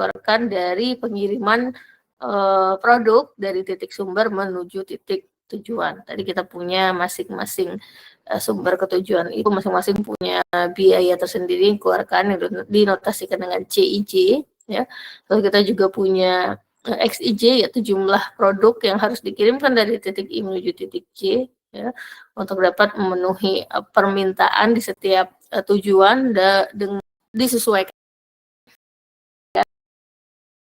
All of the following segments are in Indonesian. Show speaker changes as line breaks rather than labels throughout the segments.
dikeluarkan dari pengiriman produk dari titik sumber menuju titik tujuan. Tadi kita punya masing-masing sumber ketujuan itu masing-masing punya biaya tersendiri dikeluarkan, dinotasikan dengan CIJ, ya. Lalu kita juga punya XIJ, yaitu jumlah produk yang harus dikirimkan dari titik I menuju titik J, ya, untuk dapat memenuhi permintaan di setiap tujuan disesuaikan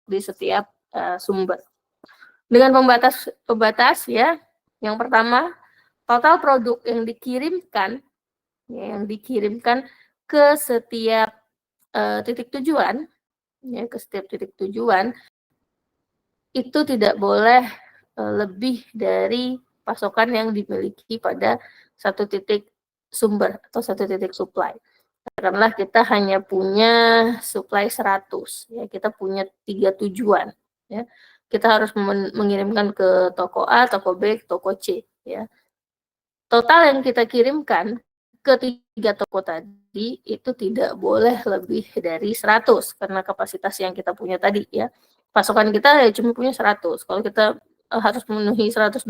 di setiap sumber. Dengan pembatas ya, yang pertama total produk yang dikirimkan ke setiap titik tujuan, ya, ke setiap titik tujuan itu tidak boleh lebih dari pasokan yang dimiliki pada satu titik sumber atau satu titik supply. Katakanlah kita hanya punya supply 100, ya, kita punya 3 tujuan, ya. Kita harus mengirimkan ke toko A, toko B, toko C, ya. Total yang kita kirimkan ke 3 toko tadi itu tidak boleh lebih dari 100 karena kapasitas yang kita punya tadi, ya. Pasokan kita ya cuma punya 100. Kalau kita harus memenuhi 120,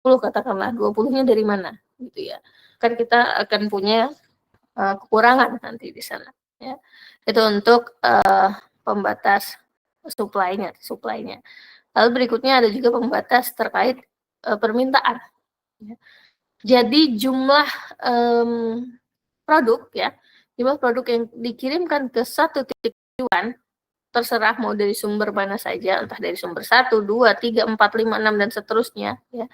katakanlah 20-nya dari mana, gitu ya. Kan kita akan punya kekurangan nanti di sana, ya. Itu untuk pembatas supply-nya. Lalu berikutnya ada juga pembatas terkait permintaan, ya. Jadi jumlah produk, ya, jumlah produk yang dikirimkan ke satu titik tujuan, terserah mau dari sumber mana saja, entah dari sumber 1, 2, 3, 4, 5, 6 dan seterusnya, ya,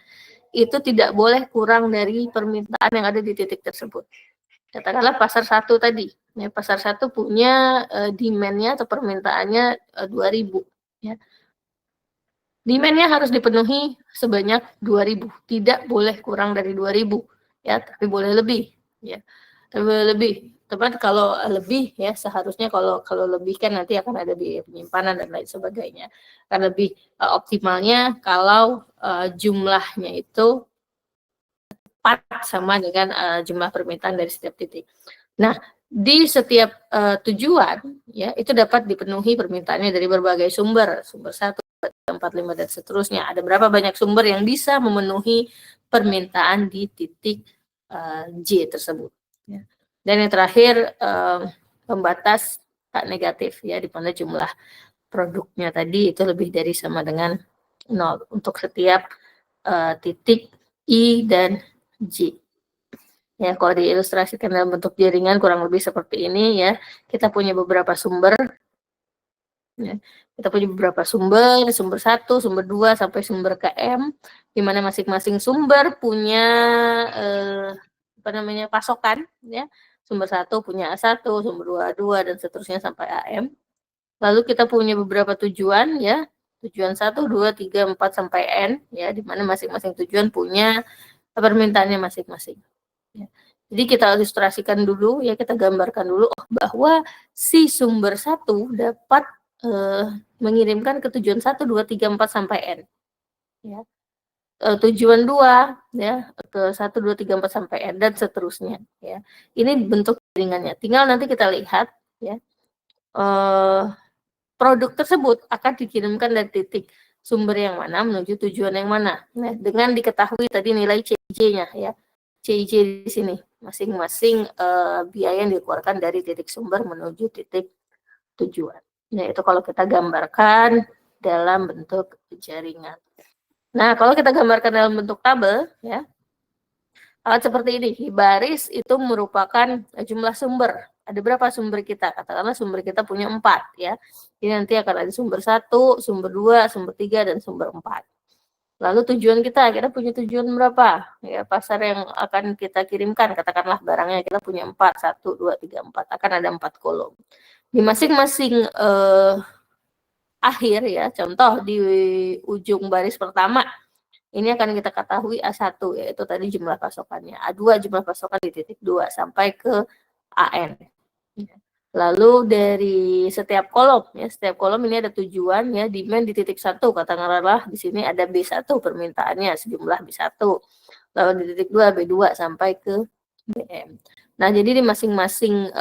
itu tidak boleh kurang dari permintaan yang ada di titik tersebut. Katakanlah pasar 1 tadi, ya, pasar 1 punya demand-nya atau permintaannya 2.000, ya. Demand-nya harus dipenuhi sebanyak 2.000, tidak boleh kurang dari 2.000, ya, tapi boleh lebih, ya. Tapi boleh lebih. Tepat kalau lebih, ya, seharusnya kalau lebih kan nanti akan ada biaya penyimpanan dan lain sebagainya. Kan lebih optimalnya kalau jumlahnya itu tepat sama dengan jumlah permintaan dari setiap titik. Nah, di setiap tujuan, ya, itu dapat dipenuhi permintaannya dari berbagai sumber 1, 4, 5 dan seterusnya. Ada berapa banyak sumber yang bisa memenuhi permintaan di titik J tersebut, ya. Dan yang terakhir pembatas tak negatif, ya, di mana jumlah produknya tadi itu lebih dari sama dengan 0 untuk setiap titik I dan J. Ya, kalau diilustrasikan dalam bentuk jaringan kurang lebih seperti ini, ya. Kita punya beberapa sumber, ya. Kita punya beberapa sumber 1, sumber 2 sampai sumber KM, di mana masing-masing sumber punya pasokan, ya. Sumber 1 punya A1, sumber 2 A2 dan seterusnya sampai AM. Lalu kita punya beberapa tujuan, ya. Tujuan 1, 2, 3, 4 sampai N, ya, di mana masing-masing tujuan punya permintaannya masing-masing. Ya. Jadi kita ilustrasikan dulu, ya, kita gambarkan dulu bahwa si sumber 1 dapat mengirimkan ke tujuan 1, 2, 3, 4 sampai N. Ya. Tujuan 2, ya, ke 1, 2, 3, 4 sampai N dan seterusnya, ya. Ini bentuk jaringannya. Tinggal nanti kita lihat, ya, produk tersebut akan dikirimkan dari titik sumber yang mana menuju tujuan yang mana. Nah, dengan diketahui tadi nilai CIJ-nya, ya. CIJ di sini masing-masing biaya yang dikeluarkan dari titik sumber menuju titik tujuan. Nah, itu kalau kita gambarkan dalam bentuk jaringan. Nah, kalau kita gambarkan dalam bentuk tabel, ya, seperti ini. Baris itu merupakan jumlah sumber. Ada berapa sumber kita? Katakanlah sumber kita punya 4, ya. Ini nanti akan ada sumber 1, sumber 2, sumber 3, dan sumber 4. Lalu tujuan kita punya tujuan berapa? Ya, pasar yang akan kita kirimkan, katakanlah barangnya kita punya 4, 1, 2, 3, 4. Akan ada 4 kolom. Di masing-masing akhir, ya, contoh di ujung baris pertama, ini akan kita ketahui A1, yaitu tadi jumlah pasokannya. A2 jumlah pasokan di titik 2 sampai ke AN. Lalu dari setiap kolom, ya, setiap kolom ini ada tujuan, ya, demand di titik 1, katakanlah di sini ada B1 permintaannya sejumlah B1. Lalu di titik 2 B2 sampai ke BM. Nah, jadi di masing-masing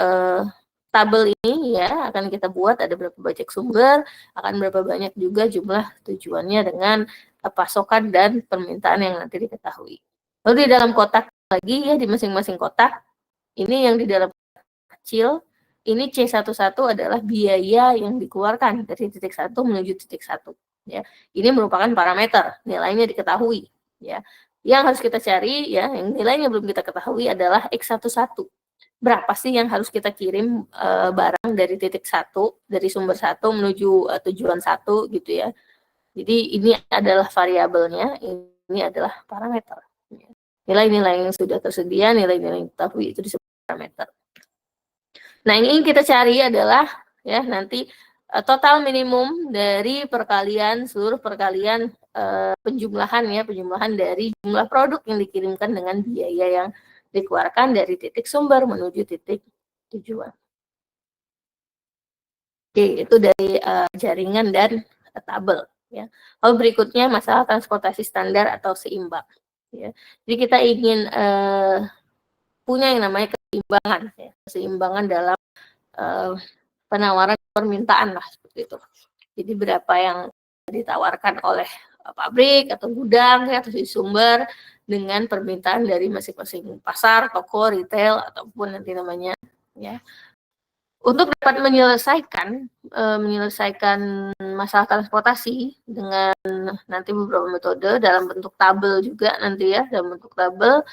tabel ini ya akan kita buat ada berapa banyak sumber, akan berapa banyak juga jumlah tujuannya dengan pasokan dan permintaan yang nanti diketahui. Lalu di dalam kotak lagi ya, di masing-masing kotak, ini yang di dalam kecil, ini C11 adalah biaya yang dikeluarkan dari titik 1 menuju titik 1. Ya. Ini merupakan parameter, nilainya diketahui. Ya. Yang harus kita cari, ya, yang nilainya belum kita ketahui adalah X11. Berapa sih yang harus kita kirim barang dari titik 1, dari sumber 1 menuju tujuan 1 gitu ya. Jadi ini adalah variabelnya, ini adalah parameter. Nilai-nilai yang sudah tersedia, nilai-nilai yang diketahui itu disebut parameter. Nah, yang ingin kita cari adalah ya nanti total minimum dari perkalian seluruh perkalian penjumlahan ya, penjumlahan dari jumlah produk yang dikirimkan dengan biaya yang dikeluarkan dari titik sumber menuju titik tujuan. Oke, itu dari jaringan dan tabel ya. Lalu berikutnya masalah transportasi standar atau seimbang ya. Jadi kita ingin punya yang namanya keseimbangan ya. Keseimbangan dalam penawaran permintaan lah seperti itu. Jadi berapa yang ditawarkan oleh pabrik atau gudang ya, atau sumber dengan permintaan dari masing-masing pasar, toko, retail ataupun nanti namanya ya. Untuk dapat menyelesaikan masalah transportasi dengan nanti beberapa metode dalam bentuk tabel juga nanti ya, dalam bentuk tabel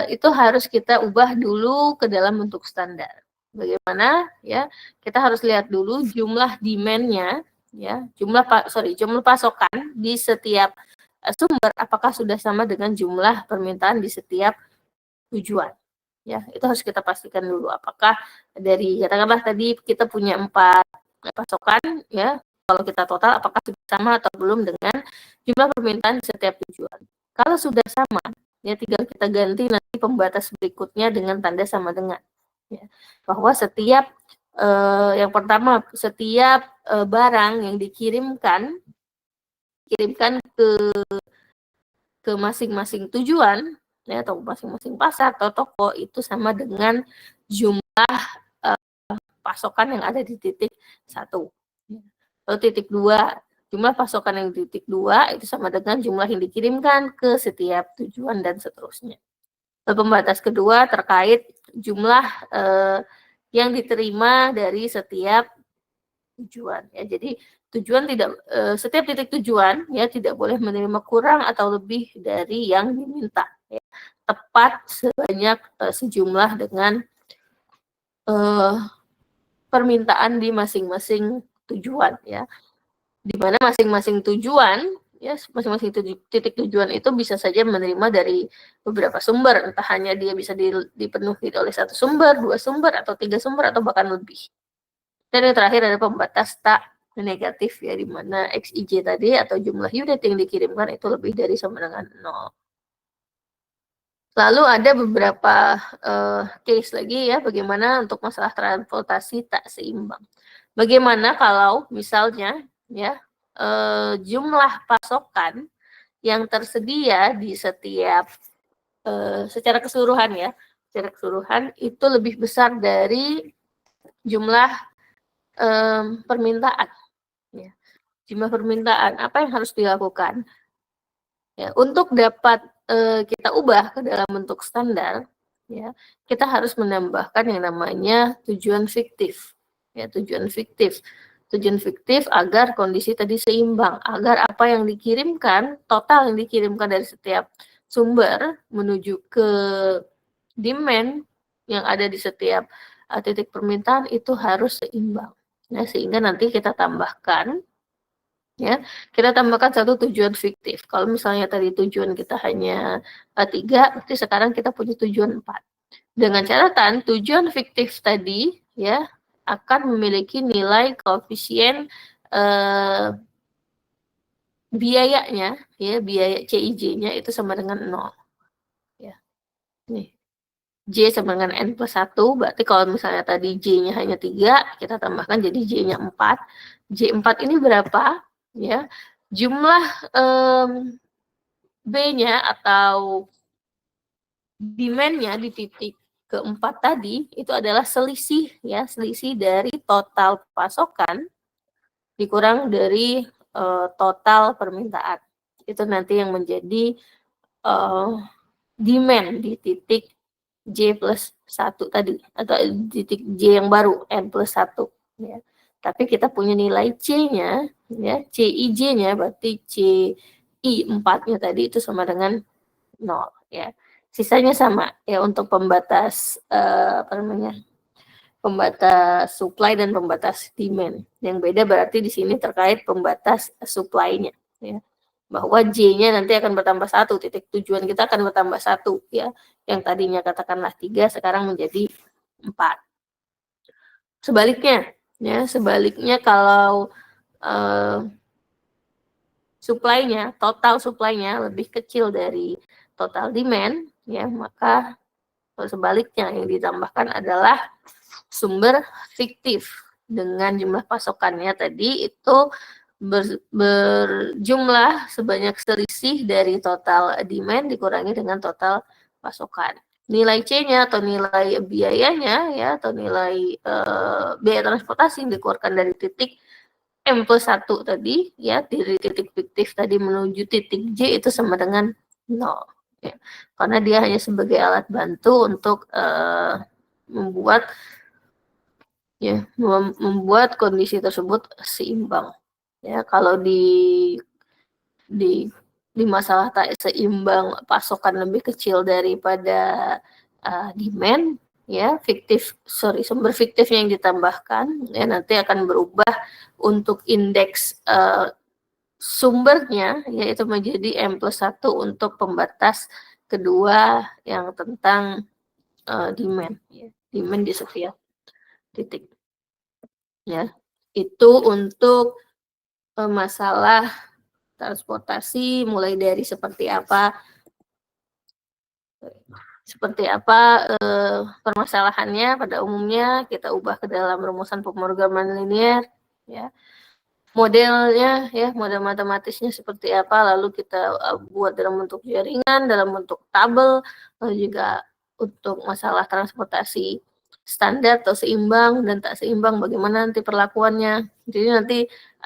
itu harus kita ubah dulu ke dalam bentuk standar. Bagaimana ya? Kita harus lihat dulu jumlah demand-nya ya, jumlah pasokan di setiap sumber apakah sudah sama dengan jumlah permintaan di setiap tujuan. Ya, itu harus kita pastikan dulu apakah dari katakanlah tadi kita punya 4 pasokan ya, kalau kita total apakah sudah sama atau belum dengan jumlah permintaan di setiap tujuan. Kalau sudah sama, ya tinggal kita ganti nanti pembatas berikutnya dengan tanda sama dengan. Ya. Bahwa setiap yang pertama setiap barang yang dikirimkan ke masing-masing tujuan ya, atau masing-masing pasar atau toko itu sama dengan jumlah pasokan yang ada di titik 1. Lalu titik 2, jumlah pasokan yang di titik 2 itu sama dengan jumlah yang dikirimkan ke setiap tujuan dan seterusnya. Lalu pembatas kedua terkait jumlah yang diterima dari setiap tujuan ya. Jadi tujuan tidak setiap titik tujuan ya tidak boleh menerima kurang atau lebih dari yang diminta ya. Tepat sebanyak sejumlah dengan permintaan di masing-masing tujuan ya. Di mana masing-masing tujuan ya, masing-masing titik tujuan itu bisa saja menerima dari beberapa sumber, entah hanya dia bisa dipenuhi oleh 1 sumber, 2 sumber atau 3 sumber atau bahkan lebih. Dan yang terakhir ada pembatas tak negatif ya, di mana XIJ tadi atau jumlah unit yang dikirimkan itu lebih dari sama dengan 0. Lalu ada beberapa case lagi ya, bagaimana untuk masalah transportasi tak seimbang. Bagaimana kalau misalnya ya jumlah pasokan yang tersedia di setiap secara keseluruhan itu lebih besar dari jumlah permintaan. Ya. Jumlah permintaan, apa yang harus dilakukan? Ya, untuk dapat kita ubah ke dalam bentuk standar, ya, kita harus menambahkan yang namanya tujuan fiktif. Ya, tujuan fiktif. Tujuan fiktif agar kondisi tadi seimbang, agar apa yang dikirimkan, total yang dikirimkan dari setiap sumber menuju ke demand yang ada di setiap titik permintaan itu harus seimbang. Nah, sehingga nanti kita tambahkan ya, kita tambahkan satu tujuan fiktif. Kalau misalnya tadi tujuan kita hanya 3, berarti sekarang kita punya tujuan 4. Dengan catatan tujuan fiktif tadi ya akan memiliki nilai koefisien biayanya ya, biaya CIJ-nya itu sama dengan 0. Ya. Nih. J sama dengan N plus 1, berarti kalau misalnya tadi J-nya hanya 3, kita tambahkan jadi J-nya 4. J4 ini berapa? Ya, jumlah B-nya atau demand-nya di titik keempat tadi itu adalah selisih ya, selisih dari total pasokan dikurang dari total permintaan. Itu nanti yang menjadi demand di titik J plus 1 tadi, atau titik J yang baru, N plus 1. Ya. Tapi kita punya nilai C-nya, ya, CIJ-nya, berarti CI 4-nya tadi itu sama dengan 0. Ya. Sisanya sama ya untuk pembatas pembatas supply dan pembatas demand. Yang beda berarti di sini terkait pembatas supply-nya. Ya. Bahwa J-nya nanti akan bertambah 1, titik tujuan kita akan bertambah 1 ya. Yang tadinya katakanlah 3 sekarang menjadi 4. Sebaliknya ya, sebaliknya kalau supply-nya, total supply-nya lebih kecil dari total demand ya, maka sebaliknya yang ditambahkan adalah sumber fiktif dengan jumlah pasokannya tadi itu berjumlah sebanyak selisih dari total demand dikurangi dengan total pasokan. Nilai C-nya atau nilai biayanya ya, atau nilai biaya transportasi yang dikeluarkan dari titik M plus 1 tadi ya, dari titik fiktif tadi menuju titik J itu sama dengan 0 ya. Karena dia hanya sebagai alat bantu untuk membuat membuat kondisi tersebut seimbang. Ya, kalau di masalah tak seimbang pasokan lebih kecil daripada demand, ya sumber fiktifnya yang ditambahkan ya nanti akan berubah untuk indeks sumbernya yaitu menjadi M plus 1 untuk pembatas kedua yang tentang demand ya. Demand di setiap titik ya. Itu untuk masalah transportasi mulai dari seperti apa permasalahannya pada umumnya kita ubah ke dalam rumusan pemrograman linear ya. Modelnya ya, model matematisnya seperti apa, lalu kita buat dalam bentuk jaringan, dalam bentuk tabel, lalu juga untuk masalah transportasi standar atau seimbang dan tak seimbang bagaimana nanti perlakuannya. Jadi nanti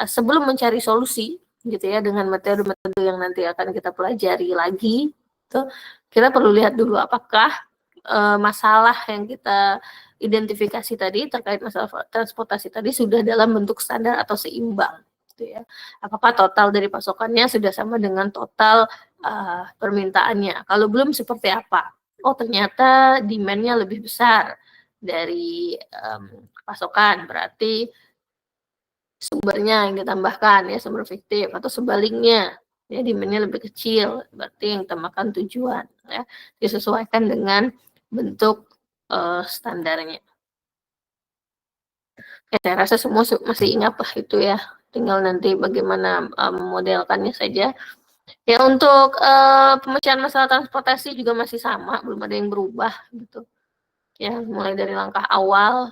sebelum mencari solusi gitu ya dengan metode-metode yang nanti akan kita pelajari lagi, tuh kita perlu lihat dulu apakah masalah yang kita identifikasi tadi terkait masalah transportasi tadi sudah dalam bentuk standar atau seimbang gitu ya. Apakah total dari pasokannya sudah sama dengan total permintaannya? Kalau belum seperti apa? Oh ternyata demand-nya lebih besar dari pasokan, berarti sumbernya yang ditambahkan ya, sumber fiktif, atau sebaliknya ya demand-nya lebih kecil, berarti yang ditambahkan tujuan ya, disesuaikan dengan bentuk standarnya. Ya, saya rasa semua masih ingat lah itu ya, tinggal nanti bagaimana memodelkannya saja. Ya untuk pemecahan masalah transportasi juga masih sama, belum ada yang berubah gitu. Ya mulai dari langkah awal,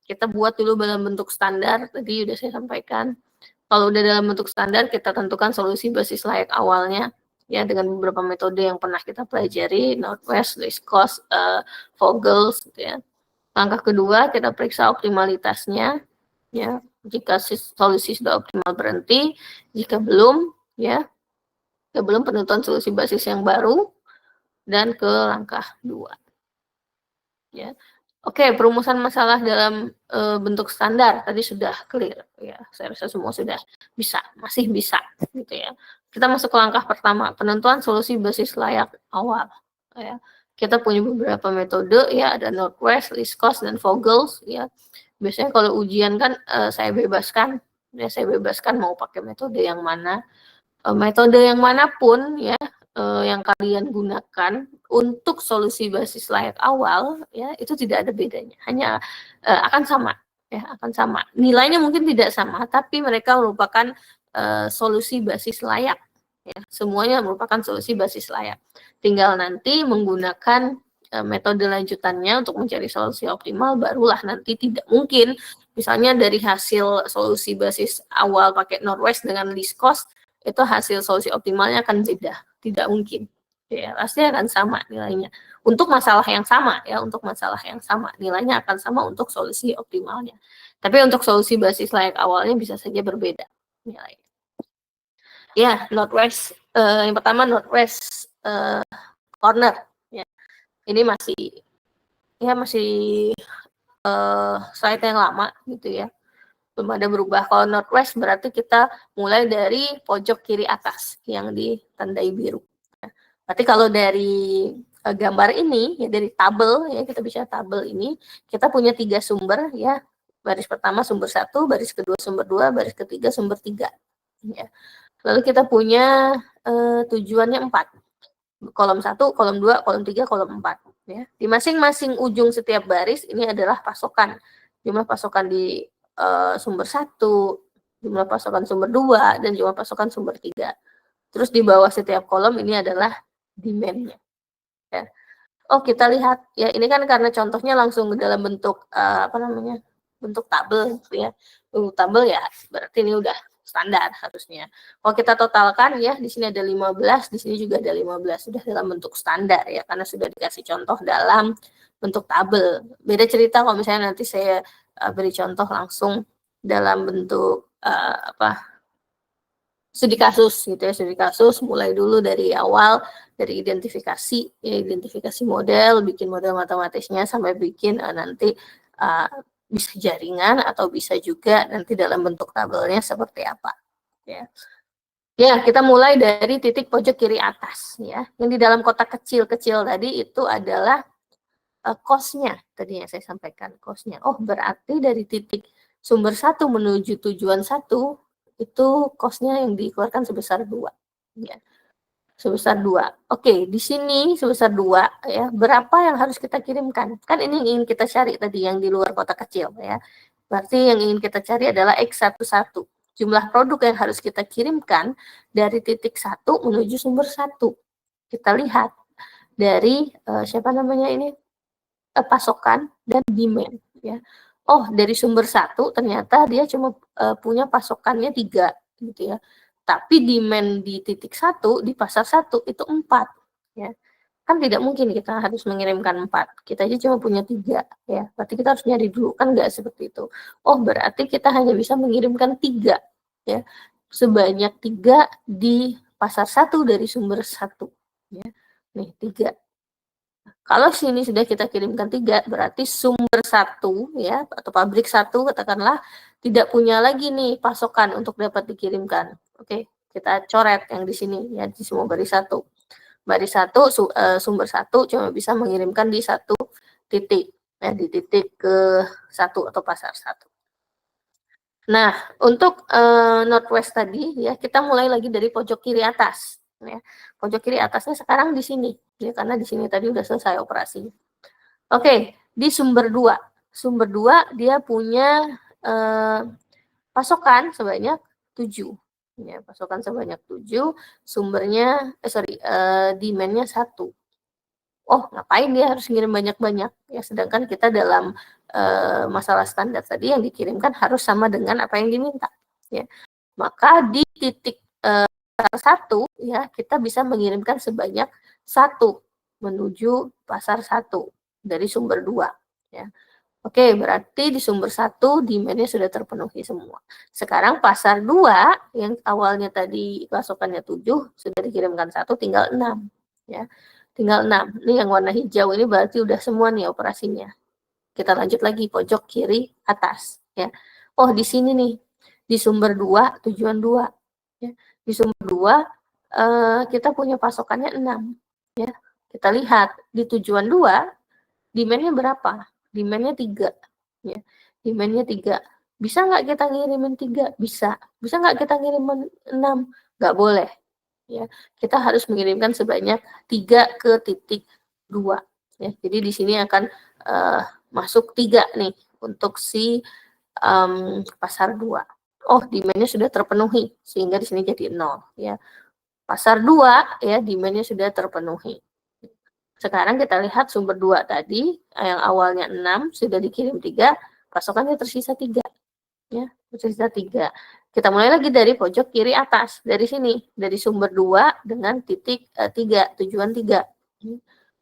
kita buat dulu dalam bentuk standar, tadi udah saya sampaikan. Kalau udah dalam bentuk standar, kita tentukan solusi basis layak awalnya ya dengan beberapa metode yang pernah kita pelajari, Northwest, least cost, Vogels gitu ya. Langkah kedua, kita periksa optimalitasnya ya. Jika solusi sudah optimal berhenti, jika belum ya, belum penentuan solusi basis yang baru dan ke langkah 2. Ya. Oke, perumusan masalah dalam bentuk standar tadi sudah clear ya. Saya rasa semua sudah bisa, masih bisa gitu ya. Kita masuk ke langkah pertama, penentuan solusi basis layak awal ya. Kita punya beberapa metode ya, ada Northwest, least cost dan Vogels ya. Biasanya kalau ujian kan saya bebaskan mau pakai metode yang mana. Metode yang manapun ya yang kalian gunakan untuk solusi basis layak awal ya itu tidak ada bedanya, hanya akan sama ya, akan sama. Nilainya mungkin tidak sama, tapi mereka merupakan solusi basis layak ya. Semuanya merupakan solusi basis layak. Tinggal nanti menggunakan metode lanjutannya untuk mencari solusi optimal, barulah nanti tidak mungkin misalnya dari hasil solusi basis awal pakai Northwest dengan least cost itu hasil solusi optimalnya akan beda, tidak mungkin Ya, pasti akan sama nilainya. Untuk masalah yang sama ya, untuk masalah yang sama nilainya akan sama untuk solusi optimalnya. Tapi untuk solusi basis layak awalnya bisa saja berbeda nilainya. Ya, northwest yang pertama northwest corner ya. Ini masih slide yang lama gitu ya. Belum ada berubah. Kalau northwest berarti kita mulai dari pojok kiri atas yang ditandai biru. Berarti kalau dari gambar ini ya, dari tabel ya, kita bisa tabel ini, kita punya 3 sumber ya. Baris pertama sumber 1, baris kedua sumber 2, baris ketiga sumber 3 ya. Lalu kita punya tujuannya 4. Kolom 1, kolom 2, kolom 3, kolom 4 ya. Di masing-masing ujung setiap baris ini adalah pasokan. Jumlah pasokan di sumber 1, jumlah pasokan sumber 2, dan jumlah pasokan sumber 3. Terus di bawah setiap kolom ini adalah demand-nya. Ya. Oh, kita lihat ya, ini kan karena contohnya langsung dalam bentuk bentuk tabel ya. Bentuk tabel ya, berarti ini udah standar harusnya. Kalau kita totalkan ya, di sini ada 15, di sini juga ada 15, sudah dalam bentuk standar ya, karena sudah dikasih contoh dalam bentuk tabel. Beda cerita kalau misalnya nanti saya beri contoh langsung dalam bentuk studi kasus gitu ya, studi kasus mulai dulu dari awal, dari identifikasi model, bikin model matematisnya sampai bikin nanti bisa jaringan atau bisa juga nanti dalam bentuk tabelnya seperti apa ya. Ya, kita mulai dari titik pojok kiri atas ya. Yang di dalam kotak kecil-kecil tadi itu adalah cost-nya tadi yang saya sampaikan, cost-nya. Oh, berarti dari titik sumber 1 menuju tujuan 1 itu cost-nya yang dikeluarkan sebesar 2 ya. Sebesar 2. Oke, di sini sebesar 2 ya. Berapa yang harus kita kirimkan? Kan ini yang ingin kita cari tadi yang di luar kotak kecil ya. Berarti yang ingin kita cari adalah X11. Jumlah produk yang harus kita kirimkan dari titik 1 menuju sumber 1. Kita lihat dari siapa namanya ini? Pasokan dan demand ya. Oh, dari sumber 1 ternyata dia cuma punya pasokannya 3 gitu ya. Tapi demand di titik 1 di pasar 1 itu 4 ya. Kan tidak mungkin kita harus mengirimkan 4. Kita aja cuma punya 3 ya. Berarti kita harus nyari dulu, kan enggak seperti itu. Oh, berarti kita hanya bisa mengirimkan 3 ya. Sebanyak 3 di pasar 1 dari sumber 1 ya. Nih, 3. Kalau sini sudah kita kirimkan 3, berarti sumber 1 ya, atau pabrik 1 katakanlah tidak punya lagi nih pasokan untuk dapat dikirimkan. Oke, kita coret yang di sini ya, di semua baris 1. Baris 1 sumber 1 cuma bisa mengirimkan di 1 titik ya, di titik ke 1 atau pasar 1. Nah, untuk northwest tadi ya, kita mulai lagi dari pojok kiri atas ya. Pojok kiri atasnya sekarang di sini ya, karena di sini tadi udah selesai operasi. Oke, di sumber 2. Sumber 2 dia punya pasokan sebanyak 7. Ya, pasokan sebanyak 7, sumbernya demand-nya 1. Oh, ngapain dia harus ngirim banyak-banyak ya, sedangkan kita dalam masalah standar tadi yang dikirimkan harus sama dengan apa yang diminta ya. Maka di titik 1 ya, kita bisa mengirimkan sebanyak 1 menuju pasar 1 dari sumber 2 ya. Oke, berarti di sumber 1 demand-nya sudah terpenuhi semua. Sekarang pasar 2 yang awalnya tadi pasokannya 7 sudah dikirimkan 1, tinggal 6 ya. Tinggal 6. Ini yang warna hijau ini berarti udah semua nih operasinya. Kita lanjut lagi pojok kiri atas ya. Oh, di sini nih. Di sumber 2 tujuan 2 ya. Di sumber 2 kita punya pasokannya 6 ya. Kita lihat di tujuan 2 demand-nya berapa? Demand-nya 3 ya. Demand-nya 3. Bisa nggak kita ngirimin 3? Bisa. Bisa nggak kita ngirimin 6? Nggak boleh. Ya, kita harus mengirimkan sebanyak 3 ke titik 2 ya. Jadi di sini akan masuk 3 nih untuk si pasar 2. Oh, demand-nya sudah terpenuhi sehingga di sini jadi 0 ya. Pasar 2 ya, demand-nya sudah terpenuhi. Sekarang kita lihat sumber 2 tadi yang awalnya 6 sudah dikirim 3, pasokannya tersisa 3 ya. tersisa 3. Kita mulai lagi dari pojok kiri atas, dari sini, dari sumber 2 dengan titik 3, tujuan 3.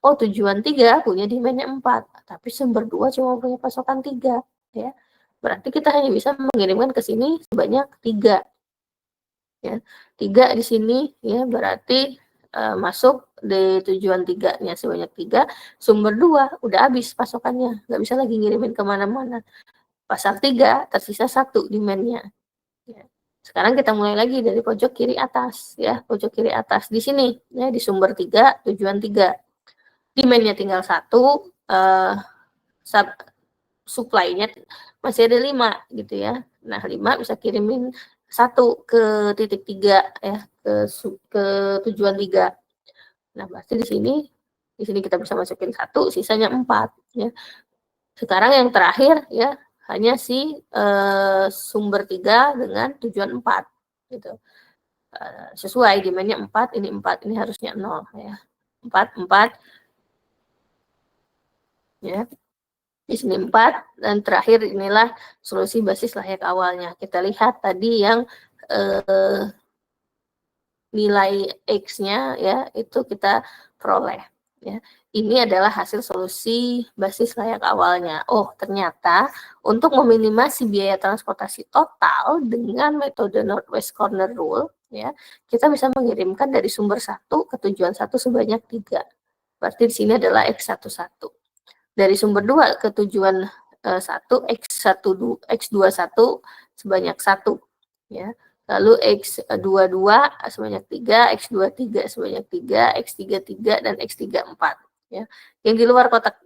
Oh, tujuan 3 punya dimensi 4, tapi sumber 2 cuma punya pasokan 3, ya. Berarti kita hanya bisa mengirimkan ke sini sebanyak 3. Ya, 3 di sini, ya, berarti masuk di tujuan 3-nya sebanyak 3, sumber 2 udah habis pasokannya, nggak bisa lagi ngirimin kemana-mana. Pasang 3, tersisa 1 demand-nya. Ya. Sekarang kita mulai lagi dari pojok kiri atas, ya, pojok kiri atas di sini, ya, di sumber 3, tujuan 3. Demand-nya tinggal 1, supply-nya masih ada 5 gitu ya. Nah, 5 bisa kirimin 1 ke titik 3 ya, ke tujuan 3. Nah, berarti di sini kita bisa masukin 1, sisanya 4 ya. Sekarang yang terakhir ya, hanya si sumber 3 dengan tujuan 4 gitu. Sesuai demand-nya 4, ini 4, ini harusnya 0 ya. 4 ya. Di sini 4, dan terakhir inilah solusi basis layak awalnya. Kita lihat tadi yang nilai X-nya ya, itu kita peroleh. Ya. Ini adalah hasil solusi basis layak awalnya. Oh, ternyata untuk meminimasi biaya transportasi total dengan metode Northwest Corner Rule, ya, kita bisa mengirimkan dari sumber 1 ke tujuan 1 sebanyak 3. Berarti di sini adalah X11. Dari sumber 2 ke tujuan 1, X21 sebanyak 1. Ya. Lalu X22 sebanyak 3, X23 sebanyak 3, X33 dan X34. Ya. Yang di luar kotak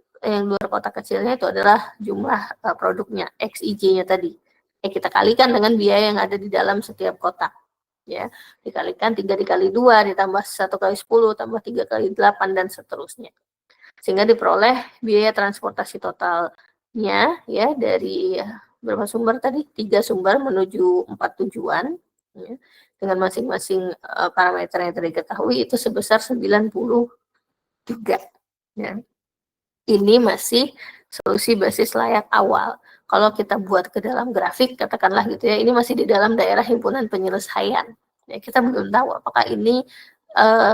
kecilnya itu adalah jumlah produknya, XIJ-nya tadi. Kita kalikan dengan biaya yang ada di dalam setiap kotak. Ya, dikalikan 3 dikali 2 ditambah 1 kali 10 tambah 3 kali 8 dan seterusnya. Sehingga diperoleh biaya transportasi totalnya ya dari berapa sumber tadi? 3 sumber menuju 4 tujuan ya, dengan masing-masing parameter yang tadi diketahui itu sebesar 93 ya. Ini masih solusi basis layak awal. Kalau kita buat ke dalam grafik katakanlah gitu ya, ini masih di dalam daerah himpunan penyelesaian. Ya, kita belum tahu apakah ini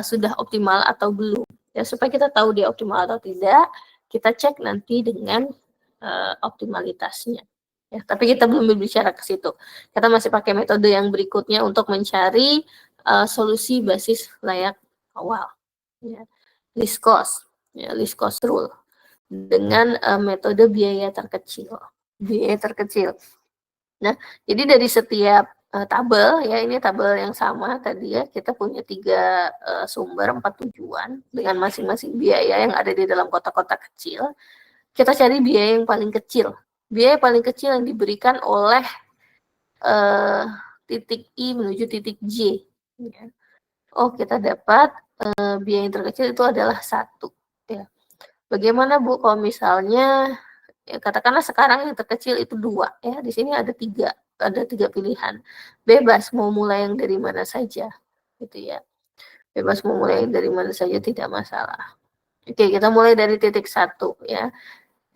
sudah optimal atau belum. Ya, supaya kita tahu dia optimal atau tidak, kita cek nanti dengan optimalitasnya. Ya, tapi kita belum berbicara ke situ. Kita masih pakai metode yang berikutnya untuk mencari solusi basis layak awal. Ya. Least cost, ya, least cost rule dengan metode biaya terkecil. Biaya terkecil. Nah, jadi dari setiap tabel ya, ini tabel yang sama tadi ya, kita punya 3 sumber 4 tujuan dengan masing-masing biaya yang ada di dalam kotak-kotak kecil. Kita cari biaya yang paling kecil. Biaya paling kecil yang diberikan oleh titik I menuju titik J. Ya. Oh, kita dapat biaya yang terkecil itu adalah 1. Ya. Bagaimana Bu kalau misalnya ya, katakanlah sekarang yang terkecil itu 2 ya, di sini ada 3 pilihan, bebas mau mulai yang dari mana saja gitu ya, bebas mau mulai dari mana saja tidak masalah. Oke, kita mulai dari titik 1 ya,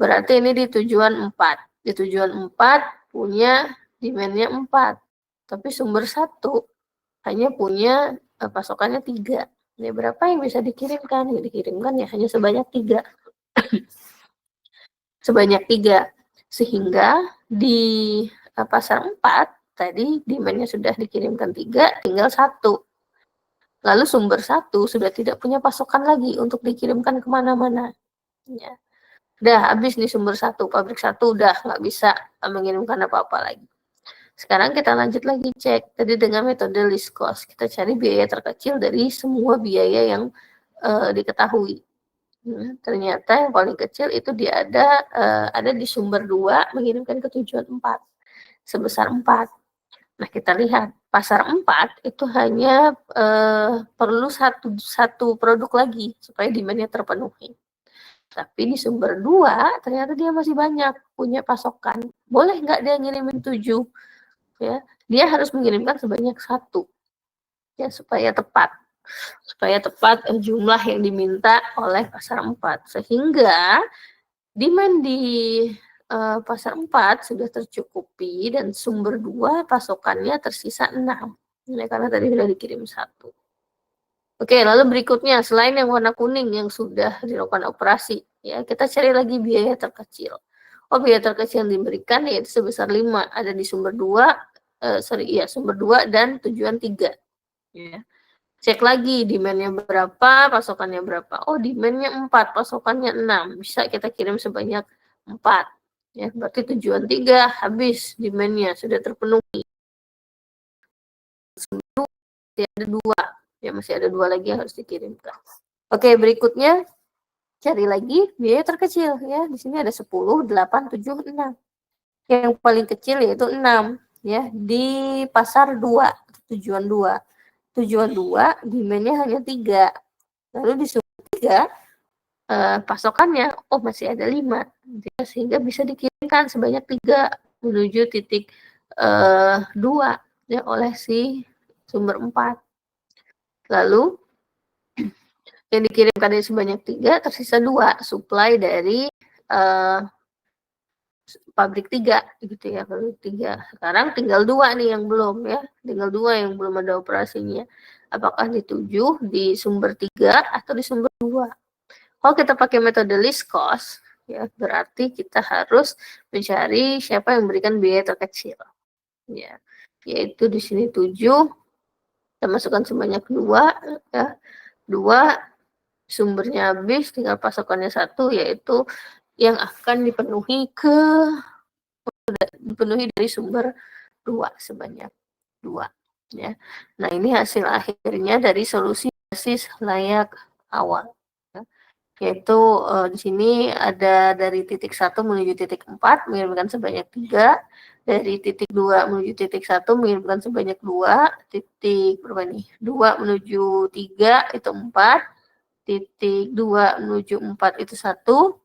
berarti ini di tujuan 4, di tujuan 4 punya demand-nya 4, tapi sumber 1 hanya punya pasokannya 3. Ini berapa yang bisa dikirimkan? Ya, dikirimkan ya hanya sebanyak 3. Sebanyak 3. Sehingga di pasar 4 tadi demand-nya sudah dikirimkan 3, tinggal 1. Lalu sumber 1 sudah tidak punya pasokan lagi untuk dikirimkan kemana-mana. Ya. Udah habis nih sumber 1, pabrik 1 udah nggak bisa mengirimkan apa-apa lagi. Sekarang kita lanjut lagi cek tadi dengan metode least cost. Kita cari biaya terkecil dari semua biaya yang diketahui. Ternyata yang paling kecil itu dia ada di sumber 2 mengirimkan ke tujuan 4 sebesar 4. Nah, kita lihat pasar 4 itu hanya perlu satu produk lagi supaya demand-nya terpenuhi. Tapi di sumber 2 ternyata dia masih banyak punya pasokan. Boleh nggak dia ngirimin 7? Ya, dia harus mengirimkan sebanyak 1 ya supaya tepat jumlah yang diminta oleh pasar 4, sehingga demand di pasar 4 sudah tercukupi dan sumber 2 pasokannya tersisa 6. Ya, karena tadi sudah dikirim 1. Oke, lalu berikutnya selain yang warna kuning yang sudah dilakukan operasi, ya kita cari lagi biaya terkecil. Oh, biaya terkecil yang diberikan yaitu sebesar 5, ada di sumber 2, sumber 2 dan tujuan 3. Ya. Cek lagi demand-nya berapa, pasokannya berapa. Oh, demand-nya 4, pasokannya 6. Bisa kita kirim sebanyak 4. Ya, berarti tujuan 3 habis demand-nya, sudah terpenuhi. Masih ada 2. Ya, masih ada 2 lagi yang harus dikirimkan. Oke, berikutnya cari lagi biaya terkecil ya. Di sini ada 10, 8, 7, 6. Yang paling kecil yaitu 6 ya di pasar 2, tujuan 2. Tujuan 2 demand-nya hanya 3. Lalu di sumber 3 pasokannya masih ada 5. Sehingga bisa dikirimkan sebanyak 3 menuju titik 2 ya oleh si sumber 4. Lalu yang dikirimkan dari sebanyak 3 tersisa 2 supply dari pabrik 3 gitu ya, pabrik 3. Sekarang tinggal 2 nih yang belum ya, tinggal 2 yang belum ada operasinya. Apakah dituju di sumber 3 atau di sumber 2? Kalau kita pakai metode least cost, ya berarti kita harus mencari siapa yang memberikan biaya terkecil. Ya, yaitu di sini 7, kita masukkan sebanyak 2 ya. 2 sumbernya habis, tinggal pasokannya 1 yaitu yang akan dipenuhi dari sumber 2 sebanyak 2 ya. Nah, ini hasil akhirnya dari solusi basis layak awal ya. Yaitu di sini ada dari titik 1 menuju titik 4 mengirimkan sebanyak 3, dari titik 2 menuju titik 1 mengirimkan sebanyak 2, titik berapa nih? 2 menuju 3 itu 4, titik 2 menuju 4 itu 1,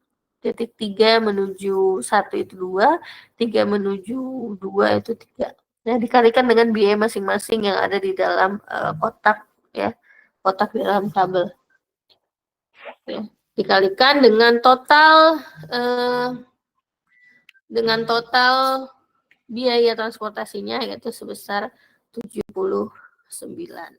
titik 3 menuju 1 itu 2, 3 menuju 2 itu 3. Nah, dikalikan dengan biaya masing-masing yang ada di dalam kotak ya, kotak di dalam tabel. Ya. Dikalikan dengan total biaya transportasinya yaitu sebesar 79.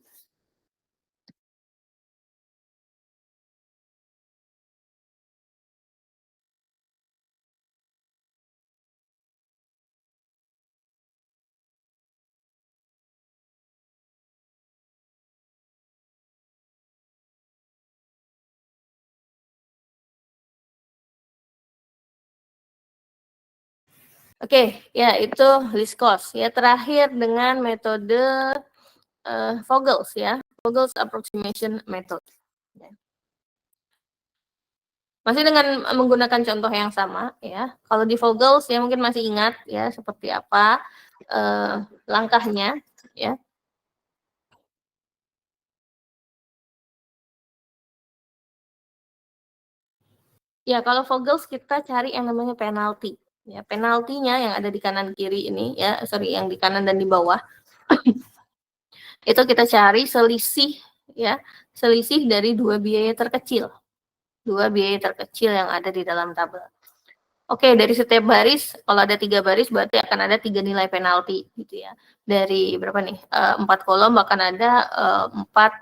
Oke, ya itu least cost ya. Terakhir dengan metode Vogels ya, Vogels approximation method. Ya. Masih dengan menggunakan contoh yang sama ya. Kalau di Vogels ya mungkin masih ingat ya seperti apa langkahnya ya. Ya, kalau Vogels kita cari yang namanya penalti. Ya, penaltinya yang ada di kanan kiri ini ya, yang di kanan dan di bawah. Itu kita cari selisih ya, selisih dari 2 biaya terkecil. 2 biaya terkecil yang ada di dalam tabel. Oke, dari setiap baris, kalau ada 3 baris berarti akan ada 3 nilai penalti gitu ya. Dari berapa nih? 4 kolom akan ada 4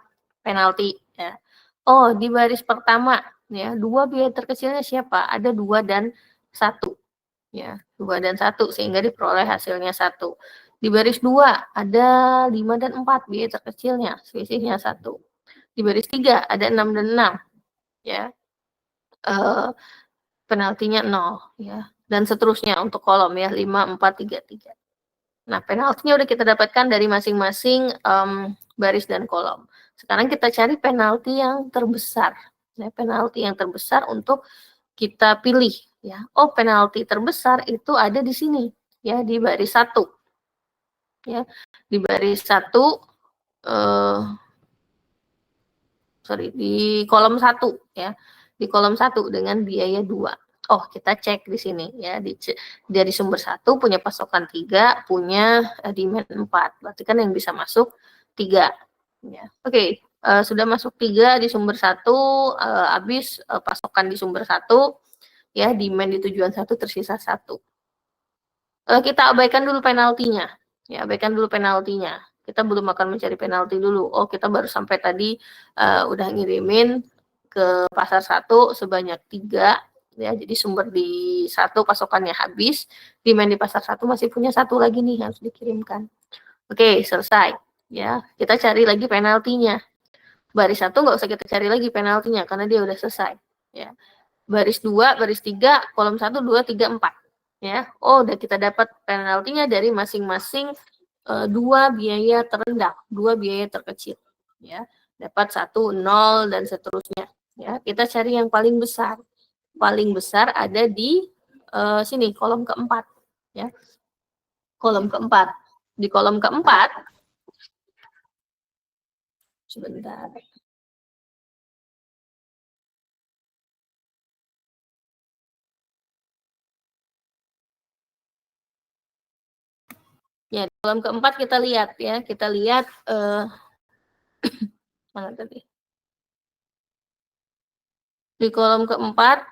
penalti ya. Oh, di baris pertama ya, 2 biaya terkecilnya siapa? Ada 2 dan 1 ya, 2 dan 1 sehingga diperoleh hasilnya 1. Di baris 2 ada 5 dan 4 biaya terkecilnya, selisihnya 1. Di baris 3 ada 6 dan 6 ya. Penaltinya 0 ya, dan seterusnya untuk kolom ya 5, 4, 3, 3. Nah, penaltinya udah kita dapatkan dari masing-masing baris dan kolom. Sekarang kita cari penalti yang terbesar. Nah, penalti yang terbesar untuk kita pilih ya. Oh, penalti terbesar itu ada di sini ya, di baris 1. Ya, di baris 1 di kolom 1 ya. Di kolom 1 dengan biaya 2. Oh, kita cek di sini ya, dari sumber 1 punya pasokan 3, punya demand 4. Berarti kan yang bisa masuk 3 ya. Oke, sudah masuk 3 di sumber 1, habis pasokan di sumber 1. ya, demand di tujuan 1 tersisa 1. Kita abaikan dulu penaltinya, ya, abaikan dulu penaltinya. Kita belum akan mencari penalti dulu. Oh, kita baru sampai tadi udah ngirimin ke pasar 1 sebanyak 3, ya, jadi sumber di 1 pasokannya habis, demand di pasar 1 masih punya 1 lagi nih harus dikirimkan. Oke, selesai, ya. Kita cari lagi penaltinya. Baris 1 nggak usah kita cari lagi penaltinya karena dia udah selesai, ya. Baris 2, baris 3, kolom 1, 2, 3, 4. Ya. Oh, udah kita dapat penaltinya dari masing-masing 2 biaya terendah, 2 biaya terkecil. Ya. Dapat 1, 0, dan seterusnya. Ya. Kita cari yang paling besar. Paling besar ada di sini, kolom keempat. Ya. Kolom keempat. Di kolom keempat, sebentar. Ya, di kolom keempat kita lihat ya, kita lihat mana tadi? Di kolom keempat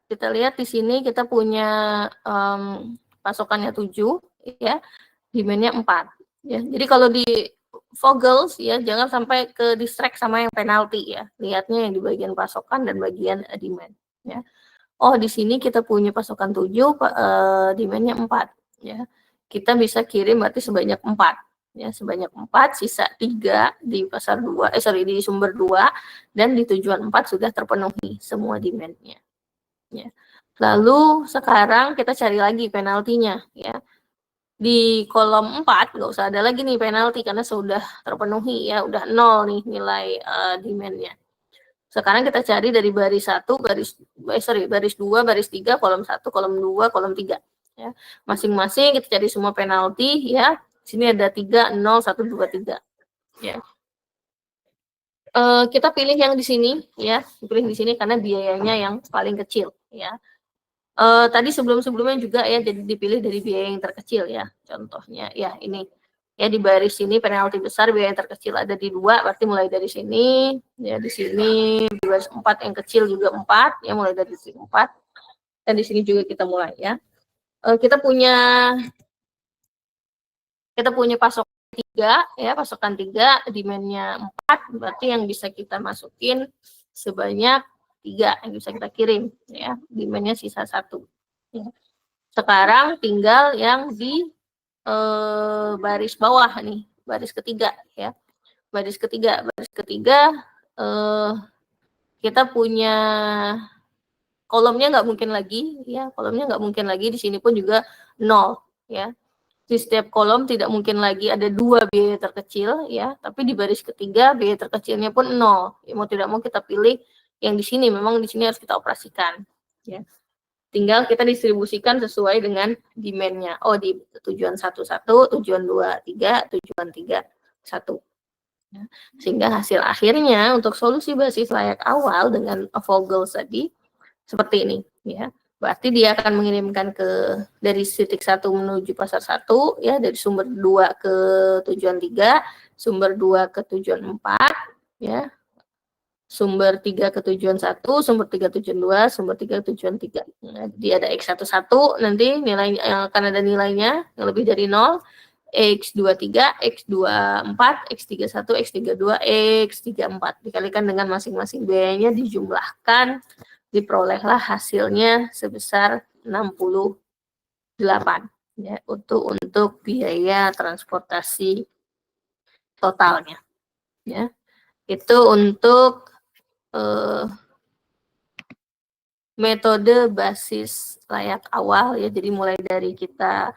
kita lihat di sini kita punya pasokannya 7 ya, demand-nya 4 ya. Jadi kalau di Vogels ya jangan sampai ke distract sama yang penalti ya. Lihatnya yang di bagian pasokan dan bagian demand ya. Oh, di sini kita punya pasokan 7, demand-nya 4 ya. Kita bisa kirim berarti sebanyak 4 ya, sebanyak 4, sisa 3 di pasar 2, di sumber 2, dan di tujuan 4 sudah terpenuhi semua demand-nya. Ya. Lalu sekarang kita cari lagi penaltinya ya. Di kolom 4 nggak usah ada lagi nih penalti karena sudah terpenuhi ya, udah 0 nih nilai demand-nya. Sekarang kita cari dari baris 1, baris 2, baris 3, kolom 1, kolom 2, kolom 3 ya. Masing-masing kita cari semua penalti ya. Sini ada 3, 0, 1, 2, 3 ya. Kita pilih yang di sini ya, pilih di sini karena biayanya yang paling kecil ya. Tadi sebelum-sebelumnya juga ya, jadi dipilih dari biaya yang terkecil ya. Contohnya ya ini. Ya di baris sini penalti besar biaya yang terkecil ada di 2, berarti mulai dari sini ya, di sini di baris 4 yang kecil juga 4 ya, mulai dari sini 4. Dan di sini juga kita mulai ya. Kita punya pasokan 3 ya, pasokan 3, demand-nya 4, berarti yang bisa kita masukin sebanyak 3 yang bisa kita kirim ya, demand-nya sisa 1 ya. Sekarang tinggal yang di baris bawah nih, baris ketiga ya. Baris ketiga kita punya kolomnya nggak mungkin lagi ya, kolomnya nggak mungkin lagi, di sini pun juga 0 ya. Di setiap kolom tidak mungkin lagi ada 2 biaya terkecil ya, tapi di baris ketiga biaya terkecilnya pun 0. Ya, mau tidak mau kita pilih yang di sini, memang di sini harus kita operasikan ya. Tinggal kita distribusikan sesuai dengan demand-nya. Oh, di tujuan 1, 1, tujuan 2, 3, tujuan 3, 1. Ya. Sehingga hasil akhirnya untuk solusi basis layak awal dengan Vogels tadi seperti ini. Ya. Berarti dia akan mengirimkan dari titik 1 menuju pasar 1, ya, dari sumber 2 ke tujuan 3, sumber 2 ke tujuan 4, ya, sumber 3 ke tujuan 1, sumber 3 tujuan 2, sumber 3 tujuan 3. Nah, jadi ada X11 nanti nilainya akan ada nilainya yang lebih dari 0, X23, X24, X31, X32, X34 dikalikan dengan masing-masing biayanya dijumlahkan, diperolehlah hasilnya sebesar 68 ya, untuk biaya transportasi totalnya ya. Itu untuk metode basis layak awal ya. Jadi mulai dari kita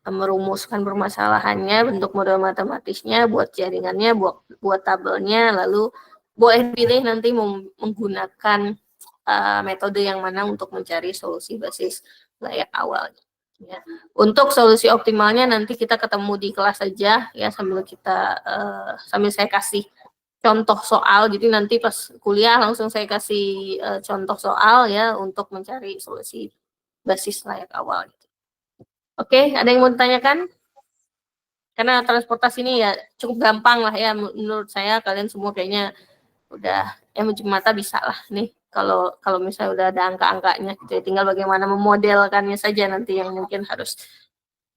merumuskan permasalahannya, bentuk model matematisnya, buat jaringannya, buat tabelnya, lalu boleh pilih nanti menggunakan metode yang mana untuk mencari solusi basis layak awal. Ya. Untuk solusi optimalnya nanti kita ketemu di kelas saja ya, sambil saya kasih contoh soal, jadi nanti pas kuliah langsung saya kasih contoh soal ya untuk mencari solusi basis layak awal. Oke, ada yang mau ditanyakan? Karena transportasi ini ya cukup gampang lah ya, menurut saya kalian semua kayaknya udah ya mencuci mata bisa lah nih. kalau misalnya udah ada angka-angkanya gitu ya. Tinggal bagaimana memodelkannya saja nanti yang mungkin harus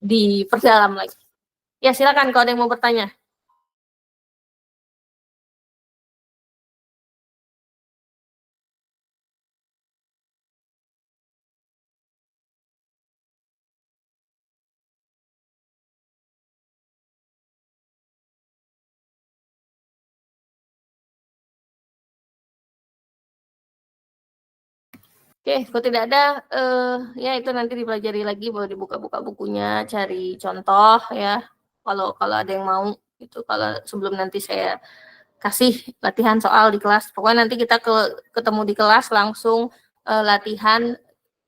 diperdalam lagi. Ya, silakan kalau ada yang mau bertanya. Oke, kalau tidak ada, ya itu nanti dipelajari lagi, boleh dibuka-buka bukunya, cari contoh ya. Kalau ada yang mau itu, kalau sebelum nanti saya kasih latihan soal di kelas. Pokoknya nanti kita ketemu di kelas langsung latihan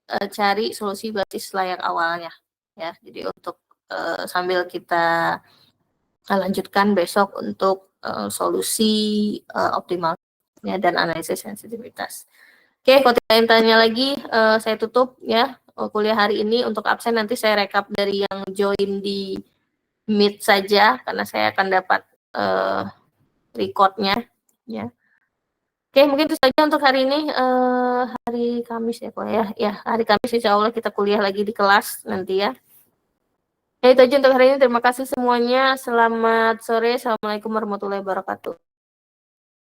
cari solusi basis layak awalnya ya. Jadi untuk sambil kita lanjutkan besok untuk solusi optimalnya dan analisis sensitivitas. Oke, kalau tidak yang tanya lagi, saya tutup ya kuliah hari ini. Untuk absen nanti saya rekap dari yang join di Meet saja, karena saya akan dapat recordnya. Ya. Oke, mungkin itu saja untuk hari ini. Hari Kamis ya, Pak ya. Ya, hari Kamis insya Allah kita kuliah lagi di kelas nanti ya. Ya, itu aja untuk hari ini. Terima kasih semuanya. Selamat sore. Assalamualaikum warahmatullahi wabarakatuh.